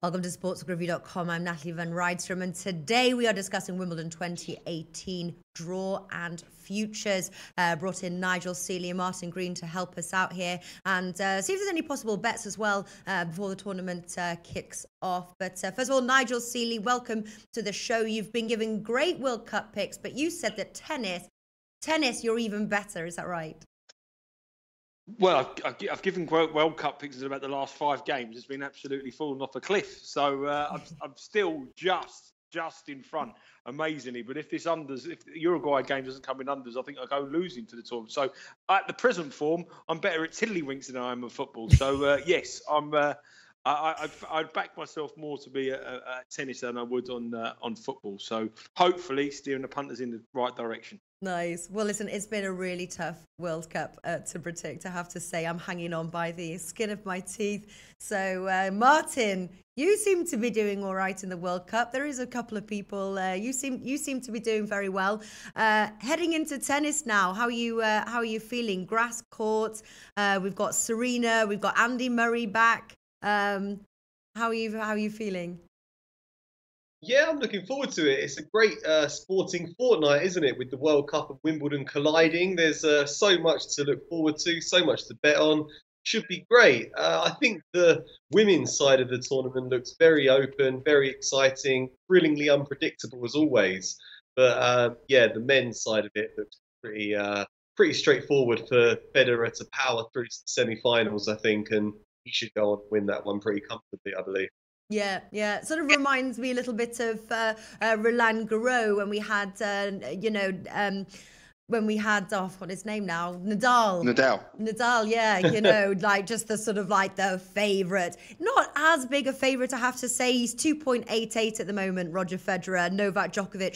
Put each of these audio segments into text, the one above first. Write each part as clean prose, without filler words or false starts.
Welcome to sportsbookreview.com. I'm Natalie Van Rijdstrom, and today we are discussing Wimbledon 2018 draw and futures. Brought in Nigel Seeley and Martin Green to help us out here and see if there's any possible bets as well before the tournament kicks off. But first of all, Nigel Seeley, welcome to the show. You've been giving great World Cup picks, but you said that tennis, you're even better. Is that right? Well, I've given World Cup picks about the last 5 games. It's been absolutely fallen off a cliff. So I'm still just in front, amazingly. But if if the Uruguay game doesn't come in unders, I think I'll go losing to the tournament. So at the present form, I'm better at tiddlywinks than I am at football. So yes, I'd back myself more to be a tennis than I would on football. So hopefully steering the punters in the right direction. Nice. Well, listen, it's been a really tough World Cup to predict. I have to say, I'm hanging on by the skin of my teeth. So, Martin, you seem to be doing all right in the World Cup. There is a couple of people. You seem to be doing very well. Heading into tennis now, how are you feeling? Grass court. We've got Serena. We've got Andy Murray back. How are you feeling? Yeah, I'm looking forward to it. It's a great sporting fortnight, isn't it? With the World Cup and Wimbledon colliding, there's so much to look forward to, so much to bet on. Should be great. I think the women's side of the tournament looks very open, very exciting, thrillingly unpredictable as always. But yeah, the men's side of it looks pretty straightforward for Federer to power through to the semi-finals, I think, and he should go on and win that one pretty comfortably, I believe. Yeah. It sort of reminds me a little bit of Roland Garros when we had, what his name now? Nadal, yeah, like just the sort of like the favourite. Not as big a favourite, I have to say. He's 2.88 at the moment, Roger Federer. Novak Djokovic,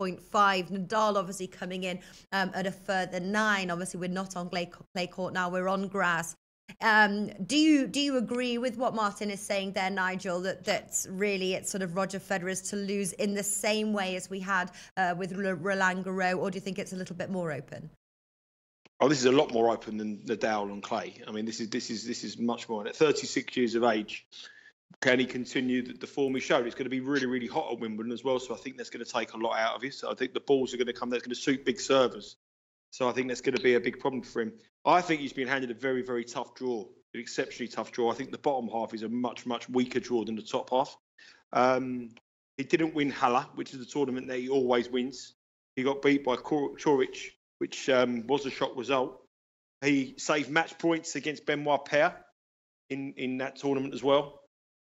6.5. Nadal obviously coming in at a further 9. Obviously, we're not on clay court now, we're on grass. Do you agree with what Martin is saying there, Nigel, that's really it's sort of Roger Federer's to lose in the same way as we had with Roland Garros, or do you think it's a little bit more open? Oh, this is a lot more open than Nadal on clay. I mean, this is much more. At 36 years of age, can he continue the form he showed? It's going to be really, really hot at Wimbledon as well, so I think that's going to take a lot out of you. So I think the balls are going to come. That's going to suit big servers. So I think that's going to be a big problem for him. I think he's been handed a very, very tough draw, an exceptionally tough draw. I think the bottom half is a much, much weaker draw than the top half. He didn't win Halle, which is the tournament that he always wins. He got beat by Coric, which was a shock result. He saved match points against Benoit Paire in that tournament as well.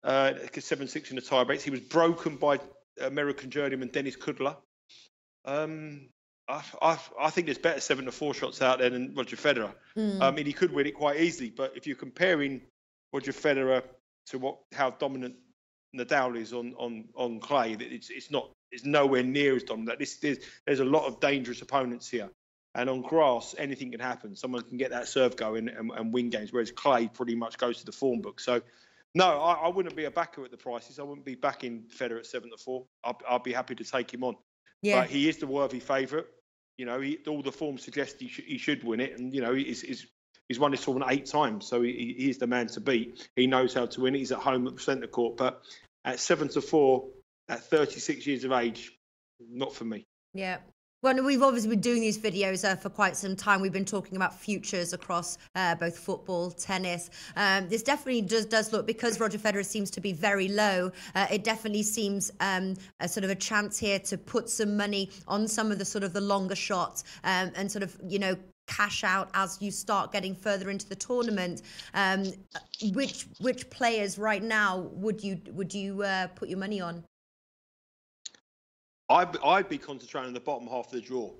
7-6 in the tie breaks. He was broken by American journeyman Dennis Kudla. I think there's better 7-4 shots out there than Roger Federer. I mean, he could win it quite easily, but if you're comparing Roger Federer to how dominant Nadal is on clay, it's nowhere near as dominant. There's a lot of dangerous opponents here, and on grass, anything can happen. Someone can get that serve going and win games, whereas clay pretty much goes to the form book. So, no, I wouldn't be a backer at the prices. I wouldn't be backing Federer at 7-4. I'd be happy to take him on. Yeah. But he is the worthy favourite. You know, all the form suggests he should win it, and you know he's won this tournament 8 times, so he is the man to beat. He knows how to win it. He's at home at the centre court, but at 7-4, at 36 years of age, not for me. Yeah. Well, we've obviously been doing these videos for quite some time. We've been talking about futures across both football, tennis. This definitely does look, because Roger Federer seems to be very low, it definitely seems a sort of a chance here to put some money on some of the sort of the longer shots and sort of, you know, cash out as you start getting further into the tournament. Which players right now would you put your money on? I'd be concentrating on the bottom half of the draw,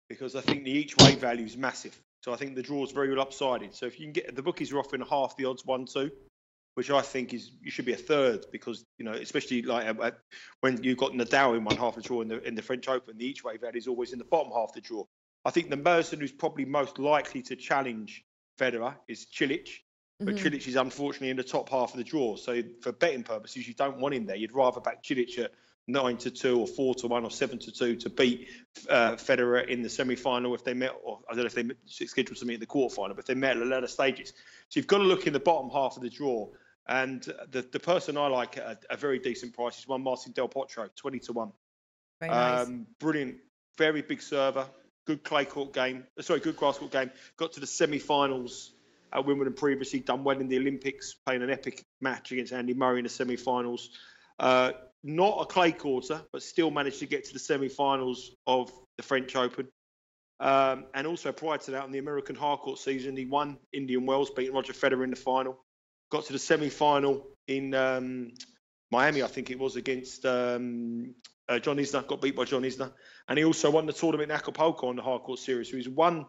because I think the each way value is massive. So I think the draw is very well upsided. So if you can get, the bookies are offering half the odds 1-2, which I think you should be a third, because, you know, especially like when you've got Nadal in one half of the draw in the French Open, the each way value is always in the bottom half of the draw. I think the person who's probably most likely to challenge Federer is Cilic, but Cilic is unfortunately in the top half of the draw. So for betting purposes, you don't want him there. You'd rather back Cilic at 9-2 or 4-1 or 7-2 to beat Federer in the semi-final if they met, or I don't know if they scheduled to meet in the quarterfinal, but if they met at the later stages. So you've got to look in the bottom half of the draw. And the person I like at a very decent price is one Martin Del Potro, 20 to 1. Very nice. Brilliant, very big server, good clay court game. Sorry, good grass court game. Got to the semi-finals at Wimbledon previously. Done well in the Olympics, playing an epic match against Andy Murray in the semi-finals. Not a clay quarter, but still managed to get to the semi-finals of the French Open. And also prior to that, in the American hardcourt season, he won Indian Wells, beating Roger Federer in the final. Got to the semi-final in Miami, I think it was, against John Isner. Got beat by John Isner. And he also won the tournament in Acapulco on the hardcourt series. So he's won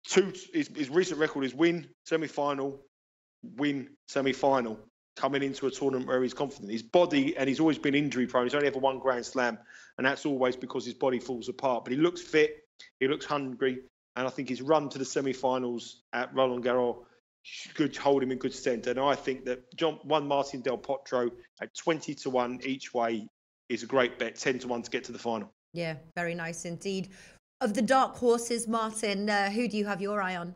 his recent record is win, semi-final, win, semi-final, coming into a tournament where he's confident. His body, and he's always been injury prone. He's only ever won Grand Slam, and that's always because his body falls apart. But he looks fit, he looks hungry, and I think his run to the semi-finals at Roland Garros could hold him in good stead. And I think that Martin Del Potro at 20 to 1 each way is a great bet, 10 to 1 to get to the final. Yeah, very nice indeed. Of the dark horses, Martin, who do you have your eye on?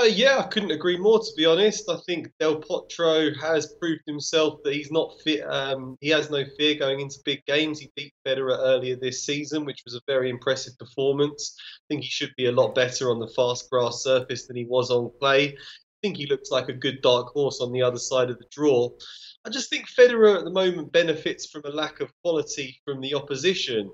Yeah, I couldn't agree more, to be honest. I think Del Potro has proved himself that he's not fit. He has no fear going into big games. He beat Federer earlier this season, which was a very impressive performance. I think he should be a lot better on the fast grass surface than he was on clay. I think he looks like a good dark horse on the other side of the draw. I just think Federer at the moment benefits from a lack of quality from the opposition.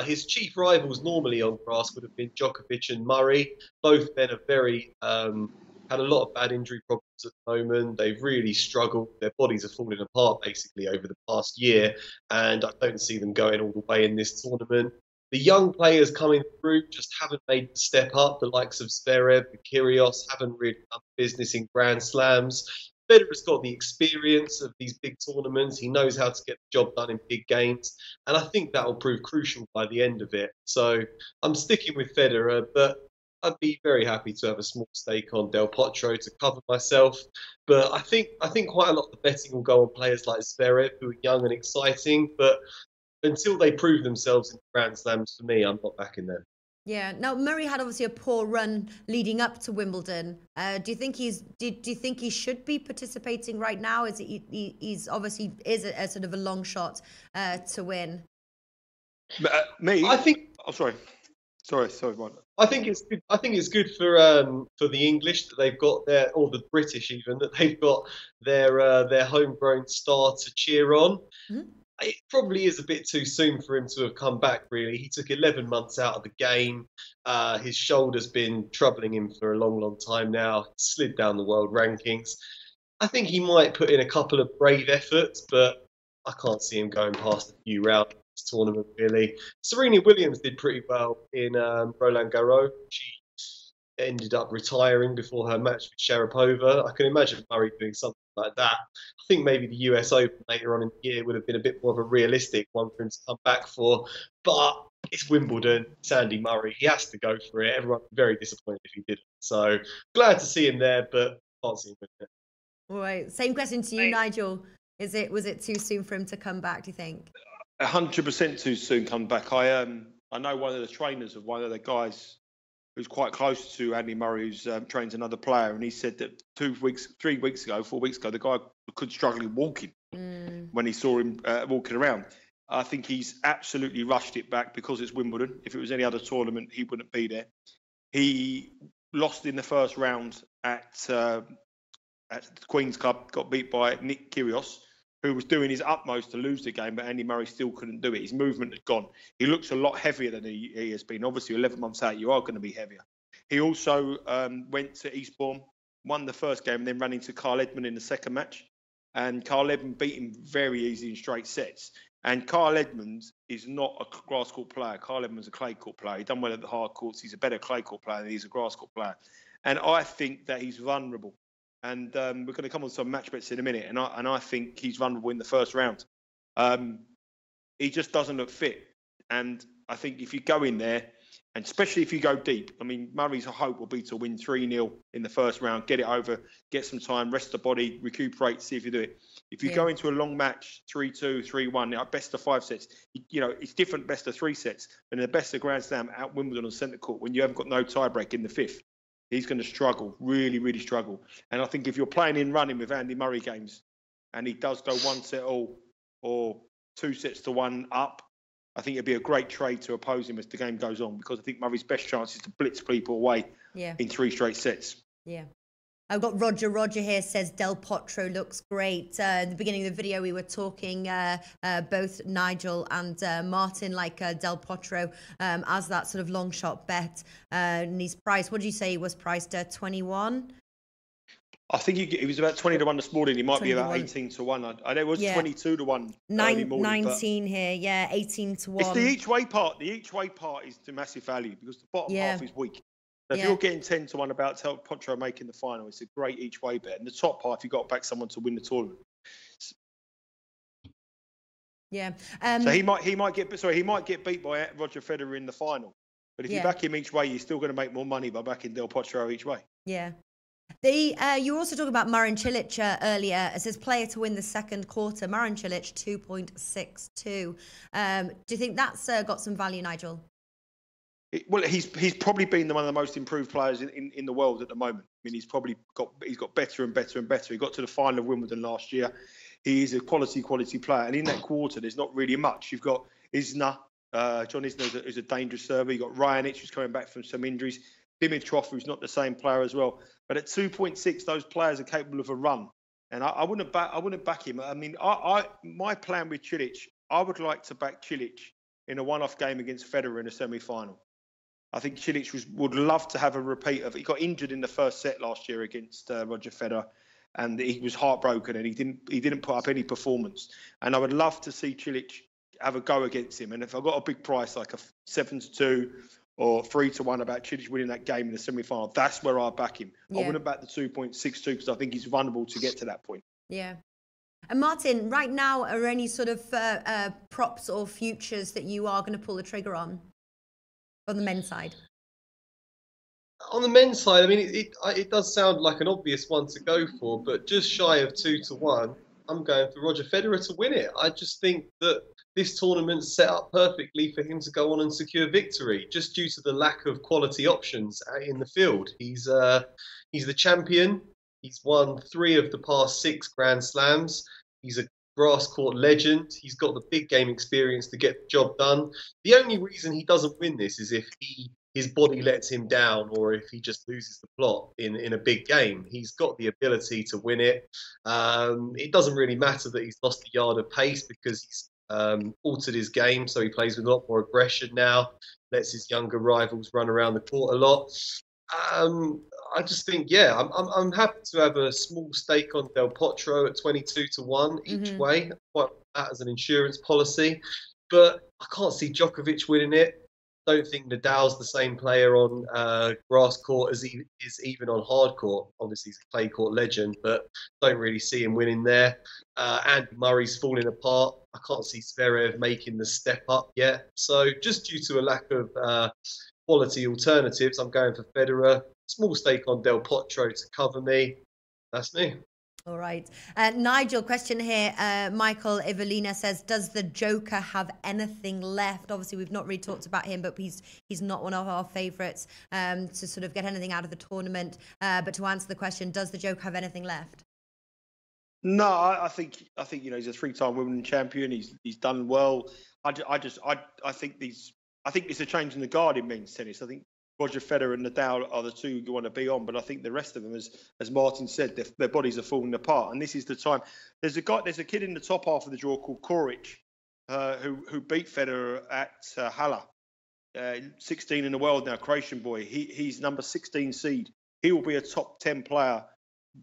His chief rivals normally on grass would have been Djokovic and Murray. Both men are very had a lot of bad injury problems at the moment. They've really struggled. Their bodies are falling apart basically over the past year, and I don't see them going all the way in this tournament. The young players coming through just haven't made the step up. The likes of Zverev and Kyrgios haven't really done business in Grand Slams. Federer's got the experience of these big tournaments. He knows how to get the job done in big games. And I think that will prove crucial by the end of it. So I'm sticking with Federer, but I'd be very happy to have a small stake on Del Potro to cover myself. But I think quite a lot of the betting will go on players like Zverev, who are young and exciting. But until they prove themselves in Grand Slams, for me, I'm not backing them. Yeah. Now Murray had obviously a poor run leading up to Wimbledon. Do you think do you think he should be participating right now? Is it he's obviously is a sort of a long shot to win? Me, I think. Oh, sorry, Martin. I think it's good. I think it's good for the English that they've got or the British even, that they've got their homegrown star to cheer on. Mm-hmm. It probably is a bit too soon for him to have come back, really. He took 11 months out of the game. His shoulder's been troubling him for a long, long time now. He slid down the world rankings. I think he might put in a couple of brave efforts, but I can't see him going past a few rounds of this tournament, really. Serena Williams did pretty well in Roland Garros. She ended up retiring before her match with Sharapova. I can imagine Murray doing something like that. I think maybe the US Open later on in the year would have been a bit more of a realistic one for him to come back for. But it's Wimbledon, it's Andy Murray. He has to go for it. Everyone would be very disappointed if he didn't. So glad to see him there, but can't see him with it. All right. Same question to you, Nigel. Was it too soon for him to come back, do you think? 100% too soon come back. I know one of the trainers of one of the guys who's quite close to Andy Murray, who's trains another player, and he said that 4 weeks ago, the guy could struggle walking when he saw him walking around. I think he's absolutely rushed it back because it's Wimbledon. If it was any other tournament, he wouldn't be there. He lost in the first round at the Queen's Club, got beat by Nick Kyrgios, who was doing his utmost to lose the game, but Andy Murray still couldn't do it. His movement had gone. He looks a lot heavier than he has been. Obviously, 11 months out, you are going to be heavier. He also went to Eastbourne, won the first game, and then ran into Carl Edmund in the second match. And Carl Edmund beat him very easy in straight sets. And Carl Edmund is not a grass court player. Carl Edmund's a clay court player. He's done well at the hard courts. He's a better clay court player than he's a grass court player. And I think that he's vulnerable. And we're going to come on some match bets in a minute. And I think he's vulnerable in the first round. He just doesn't look fit. And I think if you go in there, and especially if you go deep, I mean, Murray's hope will be to win 3-0 in the first round, get it over, get some time, rest the body, recuperate, see if you do it. If you go into a long match, 3-2, 3-1, best of 5 sets, it's different best of 3 sets than the best of Grand Slam at Wimbledon on centre court when you haven't got no tie break in the fifth. he's going to struggle, really, really struggle. And I think if you're playing in running with Andy Murray games, and he does go 1-all or 2 sets to 1 up, I think it'd be a great trade to oppose him as the game goes on, because I think Murray's best chance is to blitz people away in 3 straight sets. Yeah. I've got Roger. Roger here says Del Potro looks great. At the beginning of the video, we were talking, both Nigel and Martin, like Del Potro as that sort of long shot bet. And he's priced, what did you say he was priced at, 21? I think he was about 20 to 1 this morning. He might be about 18 to 1. I know it was 22 to 1 early morning. 19 here, yeah, 18 to 1. It's the each way part. The each way part is the massive value, because the bottom half is weak. So if you're getting 10 to 1 about Del Potro making the final, it's a great each way bet. And the top part, if you've got to back someone to win the tournament. Yeah. So he might get beat by Roger Federer in the final. But if you back him each way, you're still going to make more money by backing Del Potro each way. Yeah. You were also talking about Marin Cilic earlier. It says player to win the second quarter. Marin Cilic 2.62. Do you think that's got some value, Nigel? Well, he's probably been one of the most improved players in the world at the moment. I mean, he's got better and better and better. He got to the final of Wimbledon last year. He is a quality player, and in that quarter, there's not really much. You've got Isner, John Isner, who's a dangerous server. You've got Raonic, who's coming back from some injuries. Dimitrov, who's not the same player as well. But at 2.6, those players are capable of a run, and I wouldn't back him. I mean, my plan with Cilic, I would like to back Cilic in a one-off game against Federer in a semi-final. I think Cilic would love to have a repeat of it. He got injured in the first set last year against Roger Federer, and he was heartbroken, and he didn't put up any performance. And I would love to see Cilic have a go against him. And if I got a big price like a 7-2 or 3-1 about Cilic winning that game in the semi-final, that's where I back him. I wouldn't back the 2.62 because I think he's vulnerable to get to that point. Yeah. And Martin, right now, are there any sort of props or futures that you are going to pull the trigger on the men's side? On the men's side, I mean, it does sound like an obvious one to go for, but just shy of 2-1, I'm going for Roger Federer to win it. I just think that this tournament's set up perfectly for him to go on and secure victory, just due to the lack of quality options in the field. He's the champion. He's won 3 of the past 6 Grand Slams. He's a grass court legend. He's got the big game experience to get the job done. The only reason he doesn't win this is if his body lets him down, or if he just loses the plot in a big game. He's got the ability to win it. It doesn't really matter that he's lost a yard of pace, because he's altered his game, so he plays with a lot more aggression now, lets his younger rivals run around the court a lot. I just think, I'm happy to have a small stake on Del Potro at 22-1 each way, quite that as an insurance policy. But I can't see Djokovic winning it. Don't think Nadal's the same player on grass court as he is even on hard court. Obviously, he's a clay court legend, but don't really see him winning there. Andy Murray's falling apart. I can't see Zverev making the step up yet. So just due to a lack of quality alternatives, I'm going for Federer. Small stake on Del Potro to cover me. That's me. All right. Nigel, question here. Michael Evelina says, does the Joker have anything left? Obviously, we've not really talked about him, but he's not one of our favourites to sort of get anything out of the tournament. But to answer the question, does the Joker have anything left? No, I think he's a 3-time Wimbledon champion. He's done well. I think it's a change in the guard in men's tennis. I think Roger Federer and Nadal are the 2 you want to be on, but I think the rest of them, as Martin said, their bodies are falling apart, and this is the time. There's a kid in the top half of the draw called Koric, who beat Federer at Halle, 16 in the world now, Croatian boy. He's number 16 seed. He will be a top 10 player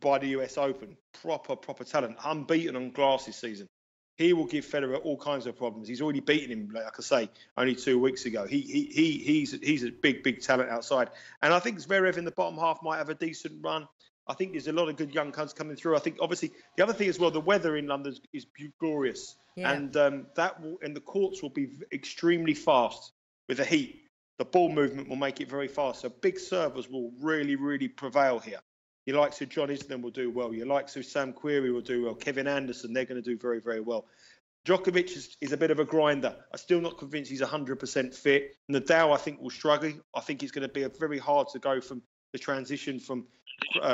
by the US Open. Proper talent, unbeaten on grass this season. He will give Federer all kinds of problems. He's already beaten him, like I say, only 2 weeks ago. He's a big talent outside. And I think Zverev in the bottom half might have a decent run. I think there's a lot of good young cunts coming through. I think, obviously, the other thing as well, the weather in London is glorious. Yeah. And the courts will be extremely fast with the heat. The ball movement will make it very fast. So big servers will really, really prevail here. Your likes of John Isner will do well. Your likes of Sam Querrey will do well. Kevin Anderson, they're going to do very, very well. Djokovic is a bit of a grinder. I'm still not convinced he's 100% fit. Nadal, I think, will struggle. I think it's going to be very hard to go from the transition from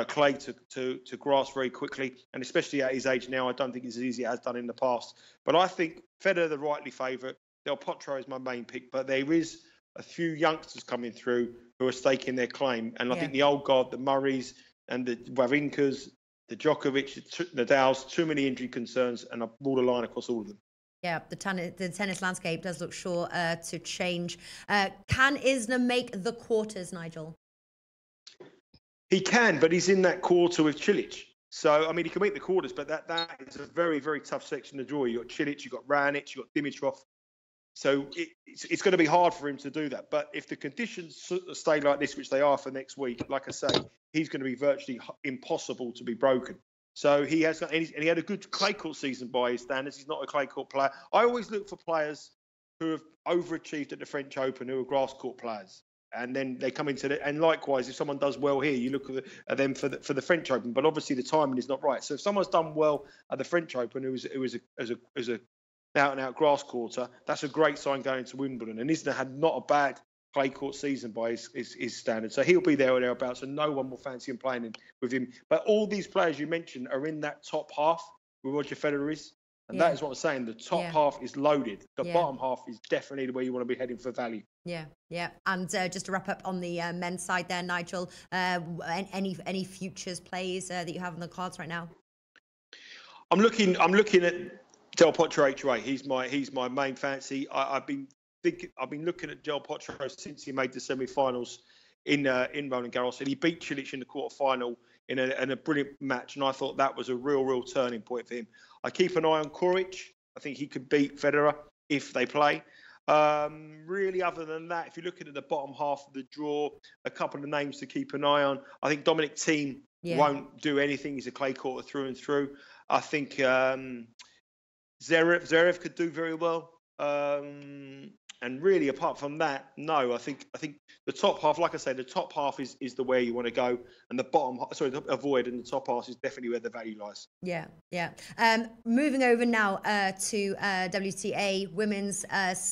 clay to grass very quickly, and especially at his age now, I don't think it's as easy as it has done in the past. But I think Federer, the rightly favourite. Del Potro is my main pick, but there is a few youngsters coming through who are staking their claim, and I think the old guard, the Murrays and the Wawrinkas, the Djokovic, the Nadals, too many injury concerns, and I borderline across all of them. Yeah, the tennis landscape does look sure to change. Can Isner make the quarters, Nigel? He can, but he's in that quarter with Cilic. So, I mean, he can make the quarters, but that is a very, very tough section to draw. You've got Cilic, you've got Raonic, you've got Dimitrov. So it's going to be hard for him to do that. But if the conditions stay like this, which they are for next week, like I say, he's going to be virtually impossible to be broken. So he has, and he had a good clay court season by his standards. He's not a clay court player. I always look for players who have overachieved at the French Open, who are grass court players, and then they come into the. And likewise, if someone does well here, you look at them for the French Open. But obviously, the timing is not right. So if someone's done well at the French Open, who was a out-and-out grass quarter, that's a great sign going to Wimbledon. And Isner had not a bad clay court season by his standards. So he'll be there or thereabouts, and no one will fancy him playing with him. But all these players you mentioned are in that top half where Roger Federer is. And that is what I'm saying. The top half is loaded. The bottom half is definitely the way you want to be heading for value. Yeah. And just to wrap up on the men's side there, Nigel, any futures plays that you have on the cards right now? I'm looking at Del Potro HOA. He's my main fancy. I've been looking at Del Potro since he made the semi-finals in Roland Garros, and he beat Cilic in the quarter-final in a brilliant match, and I thought that was a real turning point for him. I keep an eye on Coric. I think he could beat Federer if they play. Really, other than that, if you're looking at the bottom half of the draw, a couple of names to keep an eye on. I think Dominic Thiem won't do anything. He's a clay courter through and through. I think Zverev could do very well. And really, apart from that, no. I think the top half, like I say, the top half is the way you want to go, and the bottom, avoid, and the top half is definitely where the value lies. Yeah. Moving over now to WTA women's.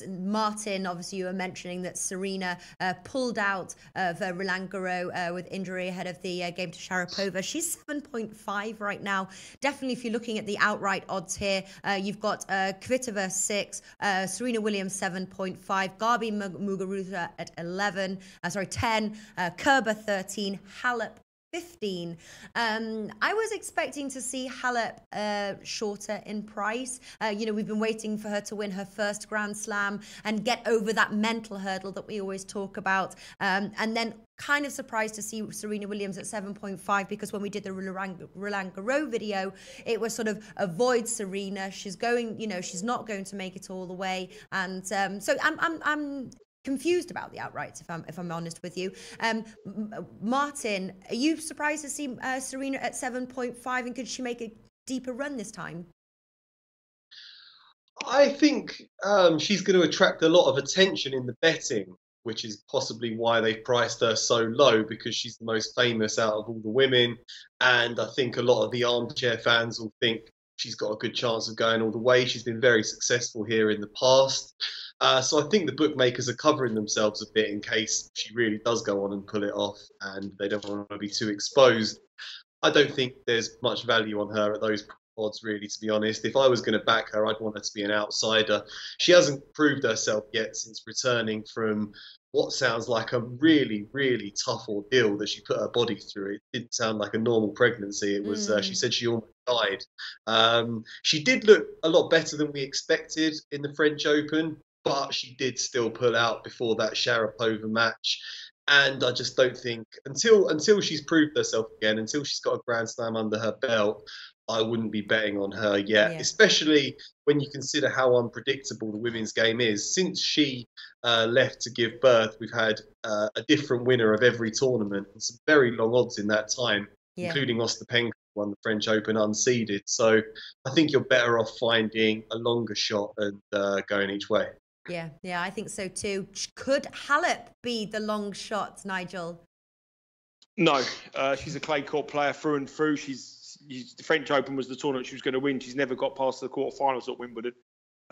Martin, obviously, you were mentioning that Serena pulled out of Roland Garros with injury ahead of the game to Sharapova. She's 7.5 right now. Definitely, if you're looking at the outright odds here, you've got Kvitova 6, Serena Williams 7.5. Gabi Muguruza at 10, Kerber 13, Halep 15. I was expecting to see Halep shorter in price. We've been waiting for her to win her first Grand Slam and get over that mental hurdle that we always talk about. And then kind of surprised to see Serena Williams at 7.5, because when we did the Roland Garros video, it was sort of avoid Serena. She's going, she's not going to make it all the way. And so I'm confused about the outrights, if I'm honest with you. Martin, are you surprised to see Serena at 7.5, and could she make a deeper run this time? I think she's going to attract a lot of attention in the betting, which is possibly why they've priced her so low, because she's the most famous out of all the women. And I think a lot of the armchair fans will think she's got a good chance of going all the way. She's been very successful here in the past. So I think the bookmakers are covering themselves a bit in case she really does go on and pull it off, and they don't want to be too exposed. I don't think there's much value on her at those odds, really, to be honest. If I was going to back her, I'd want her to be an outsider. She hasn't proved herself yet since returning from what sounds like a really tough ordeal that she put her body through. It didn't sound like a normal pregnancy. It was, she said she almost died. She did look a lot better than we expected in the French Open, but she did still pull out before that Sharapova match. And I just don't think, until she's proved herself again, until she's got a Grand Slam under her belt, I wouldn't be betting on her yet, especially when you consider how unpredictable the women's game is. Since she left to give birth, we've had a different winner of every tournament, and some very long odds in that time, including Ostapenko won the French Open unseeded. So I think you're better off finding a longer shot and going each way. Yeah, I think so too. Could Halep be the long shot, Nigel? No, she's a clay court player through and through. The French Open was the tournament she was going to win. She's never got past the quarterfinals at Wimbledon.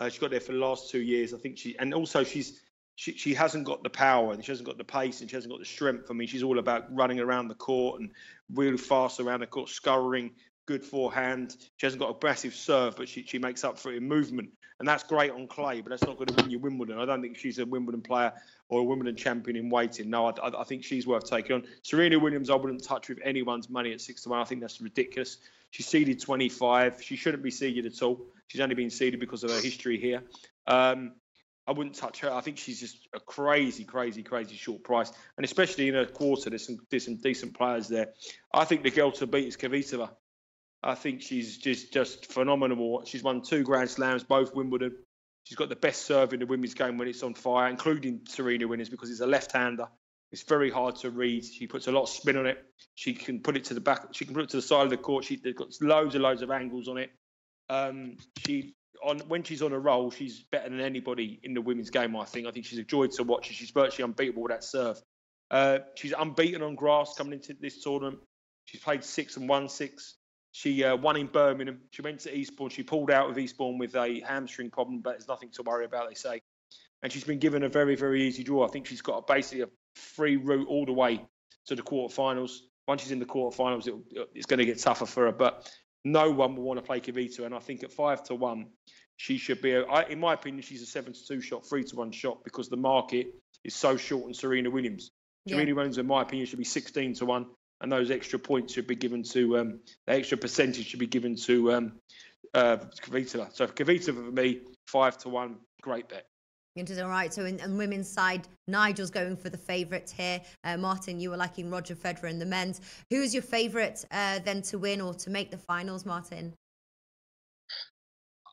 She got there for the last 2 years. I think she's she hasn't got the power, and she hasn't got the pace, and she hasn't got the strength. I mean, she's all about running around the court and really fast around the court, scurrying, good forehand. She hasn't got a massive serve, but she makes up for it in movement. And that's great on clay, but that's not going to win you Wimbledon. I don't think she's a Wimbledon player or a Wimbledon champion in waiting. No, I think she's worth taking on. Serena Williams, I wouldn't touch with anyone's money at 6-1. I think that's ridiculous. She's seeded 25. She shouldn't be seeded at all. She's only been seeded because of her history here. I wouldn't touch her. I think she's just a crazy short price. And especially in her quarter, there's some decent players there. I think the girl to beat is Kvitova. I think she's just phenomenal. She's won 2 Grand Slams, both Wimbledon. She's got the best serve in the women's game when it's on fire, including Serena Williams, because it's a left-hander. It's very hard to read. She puts a lot of spin on it. She can put it to the back. She can put it to the side of the court. She's got loads of angles on it. When she's on a roll, she's better than anybody in the women's game, I think. I think she's a joy to watch. She's virtually unbeatable with that serve. She's unbeaten on grass coming into this tournament. She's played 6 and won 6. She won in Birmingham. She went to Eastbourne. She pulled out of Eastbourne with a hamstring problem, but there's nothing to worry about, they say. And she's been given a very, very easy draw. I think she's got basically a free route all the way to the quarterfinals. Once she's in the quarterfinals, it's going to get tougher for her. But no one will want to play Kvitova. And I think at 5-1, she should be, in my opinion, she's a 7-2 shot, 3-1 shot, because the market is so short on Serena Williams. Serena Williams, in my opinion, should be 16-1. And those extra points should be given to, the extra percentage should be given to Kvitova. So Kvitova for me, 5-1, great bet. Interesting. All right. So on women's side, Nigel's going for the favourites here. Martin, you were liking Roger Federer in the men's. Who is your favourite then to win or to make the finals, Martin?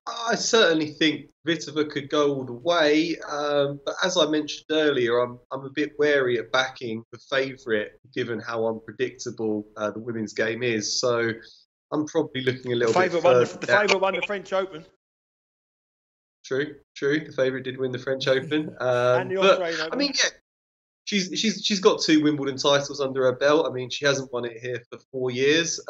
I certainly think Kvitova could go all the way, but as I mentioned earlier, I'm a bit wary of backing the favourite, given how unpredictable the women's game is. So I'm probably looking a little bit further. The favourite won the French Open. True. The favourite did win the French Open. And the Australian Open. I mean, yeah, she's got 2 Wimbledon titles under her belt. I mean, she hasn't won it here for 4 years.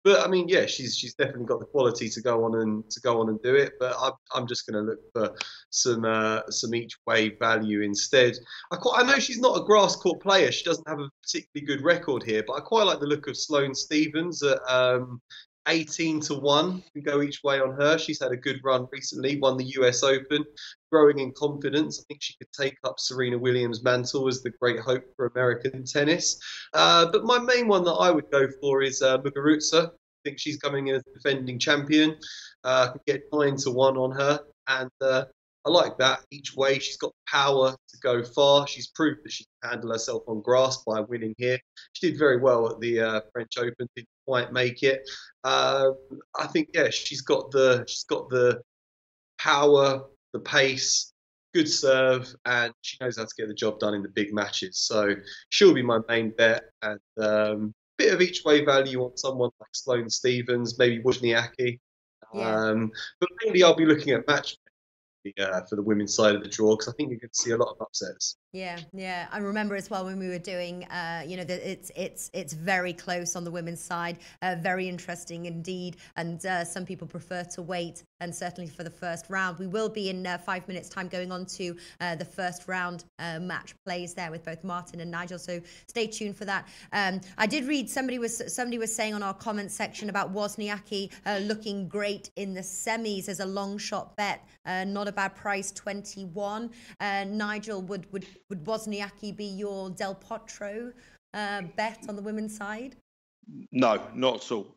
But I mean, yeah, she's definitely got the quality to go on and do it. But I'm just going to look for some each way value instead. I know she's not a grass court player. She doesn't have a particularly good record here, but I quite like the look of Sloane Stephens at 18-1. You go each way on her. She's had a good run recently. Won the US Open. Growing in confidence. I think she could take up Serena Williams' mantle as the great hope for American tennis. But my main one that I would go for is Muguruza. I think she's coming in as defending champion. I could get 9-1 on her. And I like that each way. She's got power to go far. She's proved that she can handle herself on grass by winning here. She did very well at the French Open. Didn't quite make it. I think, yeah, she's got the power, the pace, good serve, and she knows how to get the job done in the big matches. So she'll be my main bet, and bit of each way value on someone like Sloane Stephens, maybe Wozniacki. But mainly I'll be looking at match for the women's side of the draw, because I think you're going to see a lot of upsets. Yeah. I remember as well when we were doing, that it's very close on the women's side, very interesting indeed. And some people prefer to wait, and certainly for the first round. We will be in 5 minutes time going on to the first round match plays there with both Martin and Nigel. So stay tuned for that. I did read somebody was saying on our comment section about Wozniacki looking great in the semis as a long shot bet. Not a bad price, 21. Nigel, would Wozniacki be your Del Potro bet on the women's side? No, not at all.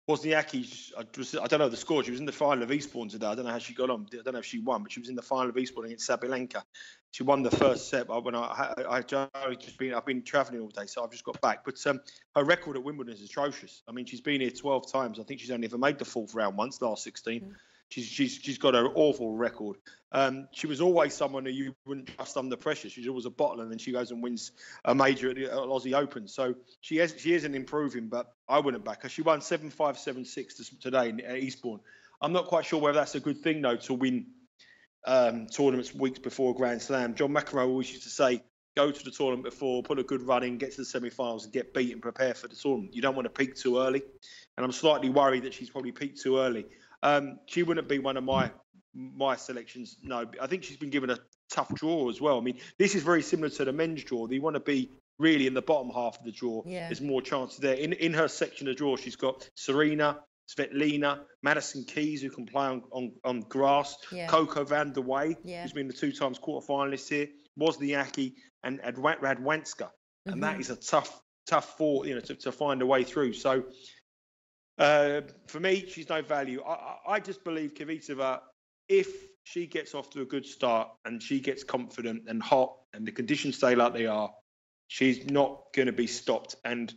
Wozniacki, I don't know the score. She was in the final of Eastbourne today. I don't know how she got on. I don't know if she won, but she was in the final of Eastbourne against Sabalenka. She won the first set. When I've been travelling all day, so I've just got back. But her record at Wimbledon is atrocious. I mean, she's been here 12 times. I think she's only ever made the 4th round once, last 16. Mm. She's got an awful record. She was always someone who you wouldn't trust under pressure. She's always a bottler, and then she goes and wins a major at the Aussie Open. So she isn't improving, but I wouldn't back her. She won 7-5, 7-6 today at Eastbourne. I'm not quite sure whether that's a good thing, though, to win tournaments weeks before a Grand Slam. John McEnroe always used to say, go to the tournament before, put a good run in, get to the semi-finals and get beat and prepare for the tournament. You don't want to peak too early. And I'm slightly worried that she's probably peaked too early. She wouldn't be one of my selections. No, I think she's been given tough draw as well. I mean, this is very similar to the men's draw. You want to be really in the bottom half of the draw. Yeah. There's more chances there. In her section of the draw, she's got Serena, Svetlana, Madison Keys, who can play on grass, Coco van der Wey, who's been the 2 times quarterfinalist here, Wozniacki, and Radwanska. And that is a tough fought, to find a way through. So for me, she's no value. I just believe Kvitova, if she gets off to a good start and she gets confident and hot and the conditions stay like they are, she's not going to be stopped. And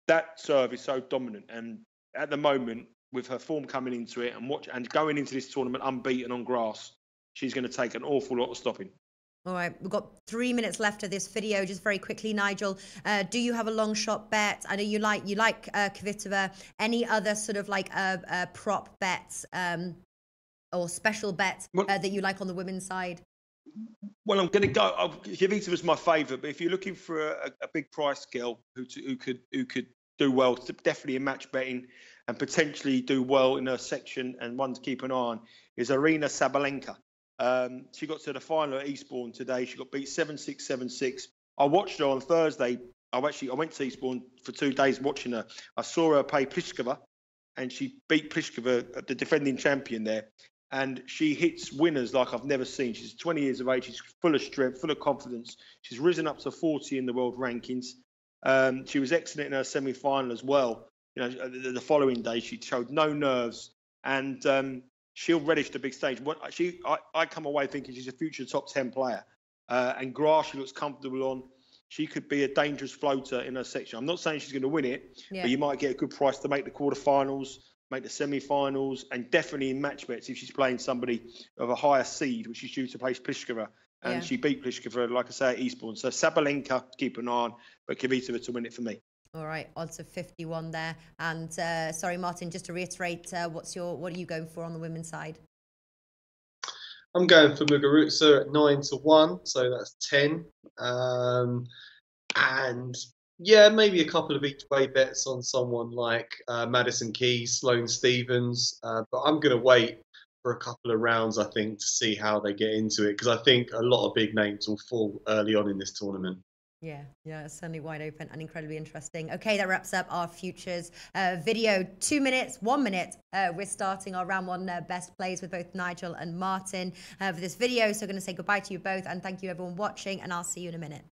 that serve is so dominant. And at the moment, with her form coming into it and going into this tournament unbeaten on grass, she's going to take an awful lot of stopping. All right, we've got 3 minutes left of this video. Just very quickly, Nigel, do you have a long shot bet? I know you like Kvitova. Any other sort of like prop bets or special bets that you like on the women's side? Well, I'm going to go. Kvitova's my favourite, but if you're looking for a big price girl who could do well, definitely in match betting and potentially do well in her section, and one to keep an eye on is Aryna Sabalenka. She got to the final at Eastbourne today. She got beat 7-6, 7-6. I watched her on Thursday. I went to Eastbourne for 2 days watching her. I saw her play Pliskova, and she beat Pliskova, the defending champion there. And she hits winners like I've never seen. She's 20 years of age. She's full of strength, full of confidence. She's risen up to 40 in the world rankings. She was excellent in her semi-final as well. The following day, she showed no nerves, and she'll relish the big stage. I come away thinking she's a future top 10 player. And grass, she looks comfortable on. She could be a dangerous floater in her section. I'm not saying she's going to win it, but you might get a good price to make the quarterfinals, make the semi-finals, and definitely in match bets if she's playing somebody of a higher seed, which she's due to place Pliskova. And she beat Pliskova, like I say, at Eastbourne. So Sabalenka, keep an eye on, but Kvitova to win it for me. All right, odds of 51 there. And sorry, Martin, just to reiterate, what are you going for on the women's side? I'm going for Muguruza at 9-1, so that's 10. And yeah, maybe a couple of each way bets on someone like Madison Keys, Sloane Stephens. But I'm going to wait for a couple of rounds, I think, to see how they get into it, because I think a lot of big names will fall early on in this tournament. Yeah, it's certainly wide open and incredibly interesting. Okay, that wraps up our futures video. 2 minutes, 1 minute. We're starting our round one best plays with both Nigel and Martin for this video. So I'm going to say goodbye to you both and thank you everyone watching, and I'll see you in a minute.